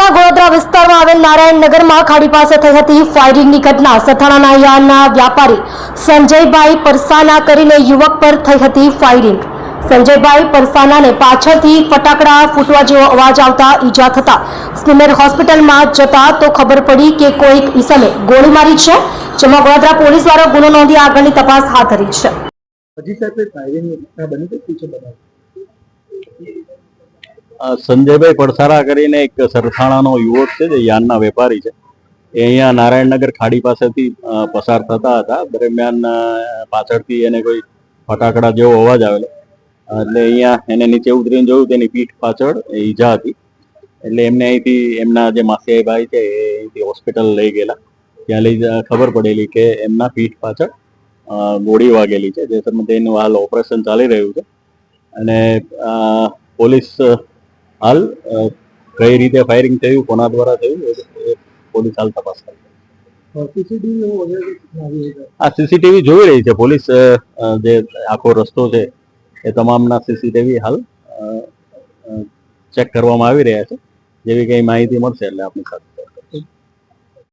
સુરતના ગોધરા વિસ્તારમાં આવેલ નારાયણનગરમાં ખાડી પાસે થઈ હતી ફાયરિંગની ઘટના. સથાણાના યાના વ્યાપારી સંજયભાઈ પરસાના કરીને યુવક પર થઈ હતી ફાયરિંગ. સંજયભાઈ પરસાનાને પાછળથી ફટાકડા ફૂટવા જેવો અવાજ આવતા ઈજા થતા સ્મીમેર હોસ્પિટલમાં જતા તો ખબર પડી કે કોઈક ઈસમે ગોળી મારી છે, જેમાં ગોધરા પોલીસ દ્વારા ગુનો નોંધી આગળની તપાસ હાથ ધરી છે. સંજયભાઈ પડસારા કરીને એક સરથાણાનો યુવક છે જે યાનના વેપારી છે. એ અહીંયા નારાયણનગર ખાડી પાસેથી પસાર થતા હતા. દરમિયાન પાછળથી એને કોઈ ફટાકડા જેવો અવાજ આવેલો એટલે અહીંયા એને નીચે ઉતરીને જોયું, તેની પીઠ પાછળ ઈજા હતી. એટલે એમને અહીંથી એમના જે માસિયાઈ ભાઈ છે એ અહીંથી હોસ્પિટલ લઈ ગયેલા. ત્યાં લઈ ખબર પડેલી કે એમના પીઠ પાછળ ગોળી વાગેલી છે, જે સંબંધે એનું હાલ ઓપરેશન ચાલી રહ્યું છે. અને પોલીસ હાલ કઈ રીતે ફાયરિંગ થયું, કોના દ્વારા થયું એ પોલીસ હાલ તપાસ કરે છે. આ સીસીટીવી જોઈ રહી છે પોલીસ. જે આખો રસ્તો છે એ તમામના સીસીટીવી હાલ ચેક કરવામાં આવી રહ્યા છે. જેવી કઈ માહિતી મળશે એટલે આપની સાથે